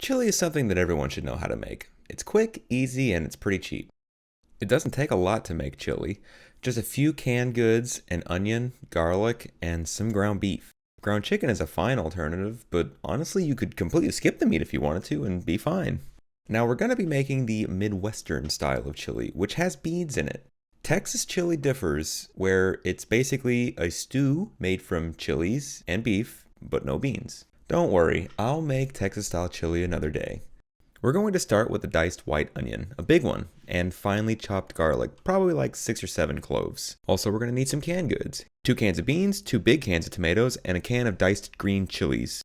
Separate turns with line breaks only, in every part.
Chili is something that everyone should know how to make. It's quick, easy, and it's pretty cheap. It doesn't take a lot to make chili, just a few canned goods, an onion, garlic, and some ground beef. Ground chicken is a fine alternative, but honestly you could completely skip the meat if you wanted to and be fine. Now we're going to be making the Midwestern style of chili, which has beans in it. Texas chili differs where it's basically a stew made from chilies and beef, but no beans. Don't worry, I'll make Texas style chili another day. We're going to start with a diced white onion, a big one, and finely chopped garlic, probably like 6 or 7 cloves. Also, we're going to need some canned goods. 2 cans of beans, 2 big cans of tomatoes, and a can of diced green chilies.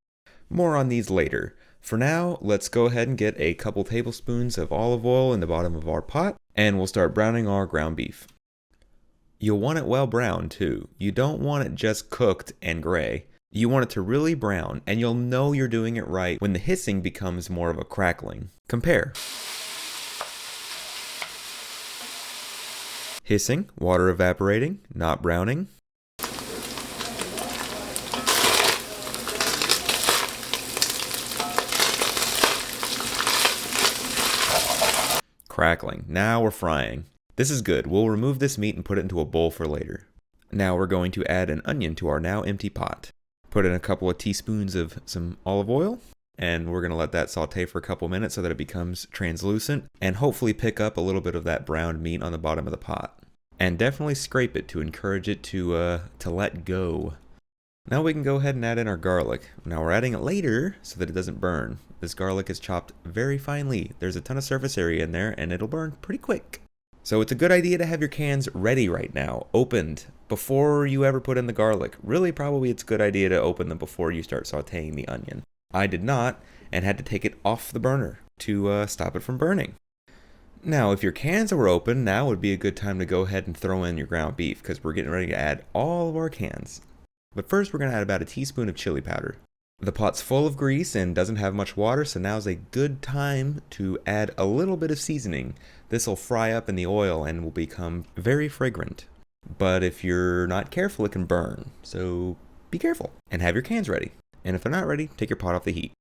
More on these later. For now, let's go ahead and get a couple tablespoons of olive oil in the bottom of our pot, and we'll start browning our ground beef. You'll want it well browned too. You don't want it just cooked and gray. You want it to really brown, and you'll know you're doing it right when the hissing becomes more of a crackling. Compare. Hissing, water evaporating, not browning. Crackling. Now we're frying. This is good. We'll remove this meat and put it into a bowl for later. Now we're going to add an onion to our now empty pot. Put in a couple of teaspoons of some olive oil, and we're going to let that saute for a couple minutes so that it becomes translucent, and hopefully pick up a little bit of that browned meat on the bottom of the pot. And definitely scrape it to encourage it to let go. Now we can go ahead and add in our garlic. Now we're adding it later so that it doesn't burn. This garlic is chopped very finely. There's a ton of surface area in there, and it'll burn pretty quick. So it's a good idea to have your cans ready right now, opened, before you ever put in the garlic. Really, probably it's a good idea to open them before you start sauteing the onion. I did not, and had to take it off the burner to stop it from burning. Now, if your cans were open, now would be a good time to go ahead and throw in your ground beef, because we're getting ready to add all of our cans. But first, we're going to add about a teaspoon of chili powder. The pot's full of grease and doesn't have much water, so now's a good time to add a little bit of seasoning. This will fry up in the oil and will become very fragrant. But if you're not careful, it can burn. So be careful and have your cans ready. And if they're not ready, take your pot off the heat.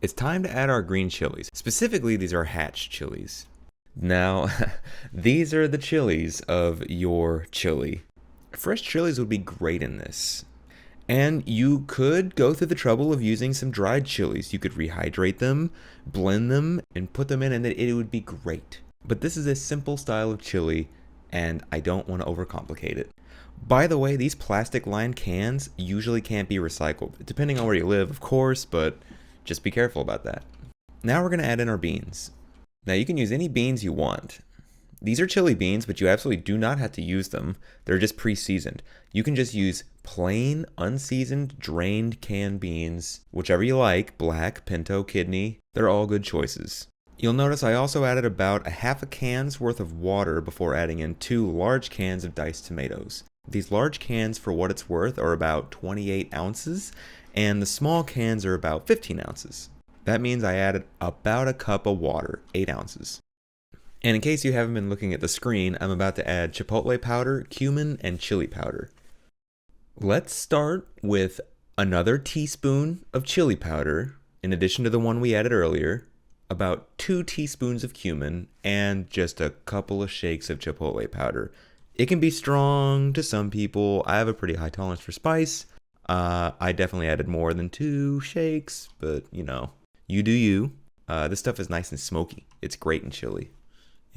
It's time to add our green chilies. Specifically, these are hatch chilies. Now, these are the chilies of your chili. Fresh chilies would be great in this. And you could go through the trouble of using some dried chilies. You could rehydrate them, blend them, and put them in, and it would be great. But this is a simple style of chili, and I don't want to overcomplicate it. By the way, these plastic-lined cans usually can't be recycled, depending on where you live, of course, but just be careful about that. Now we're going to add in our beans. Now you can use any beans you want. These are chili beans, but you absolutely do not have to use them. They're just pre-seasoned. You can just use plain, unseasoned, drained canned beans, whichever you like, black, pinto, kidney. They're all good choices. You'll notice I also added about a half a can's worth of water before adding in 2 large cans of diced tomatoes. These large cans, for what it's worth, are about 28 ounces, and the small cans are about 15 ounces. That means I added about a cup of water, 8 ounces. And in case you haven't been looking at the screen, I'm about to add chipotle powder, cumin, and chili powder. Let's start with another teaspoon of chili powder, in addition to the one we added earlier, about 2 teaspoons of cumin, and just a couple of shakes of chipotle powder. It can be strong to some people. I have a pretty high tolerance for spice. I definitely added more than 2 shakes, but you do you. This stuff is nice and smoky. It's great in chili.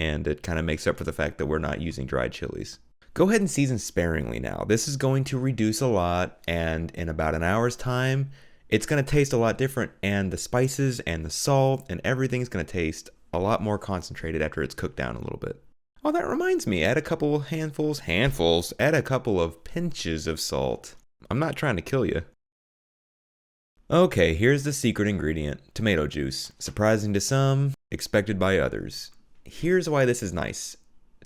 And it kind of makes up for the fact that we're not using dried chilies. Go ahead and season sparingly now. This is going to reduce a lot, and in about an hour's time, it's going to taste a lot different, and the spices and the salt and everything's going to taste a lot more concentrated after it's cooked down a little bit. Oh, that reminds me, add a couple add a couple of pinches of salt. I'm not trying to kill you. Okay, here's the secret ingredient, tomato juice. Surprising to some, expected by others. Here's why this is nice.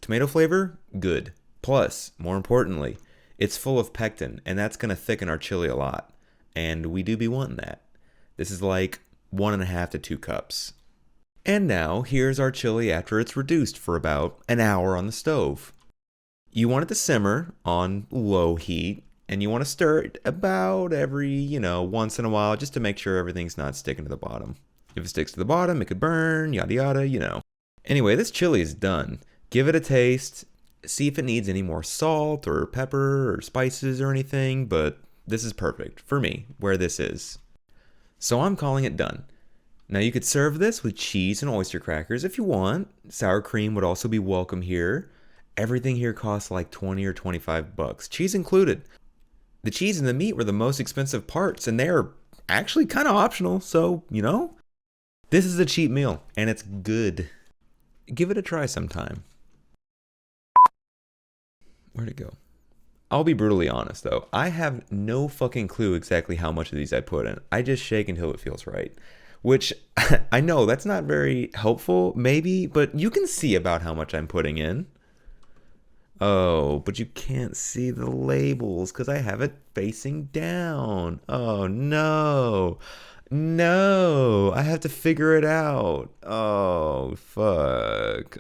Tomato flavor, good. Plus, more importantly, it's full of pectin, and that's going to thicken our chili a lot. And we do be wanting that. This is like 1.5 to 2 cups. And now, here's our chili after it's reduced for about an hour on the stove. You want it to simmer on low heat, and you want to stir it about every, once in a while, just to make sure everything's not sticking to the bottom. If it sticks to the bottom, it could burn, yada yada, you know. Anyway, this chili is done. Give it a taste. See if it needs any more salt or pepper or spices or anything, but this is perfect for me, where this is. So I'm calling it done. Now you could serve this with cheese and oyster crackers if you want. Sour cream would also be welcome here. Everything here costs like 20 or 25 bucks, cheese included. The cheese and the meat were the most expensive parts, and they're actually kind of optional, so, you know. This is a cheap meal, and it's good. Give it a try sometime. Where'd it go? I'll be brutally honest, though. I have no fucking clue exactly how much of these I put in. I just shake until it feels right. Which, I know, that's not very helpful, maybe, but you can see about how much I'm putting in. Oh, but you can't see the labels because I have it facing down. Oh, no. No, I have to figure it out. Oh, fuck.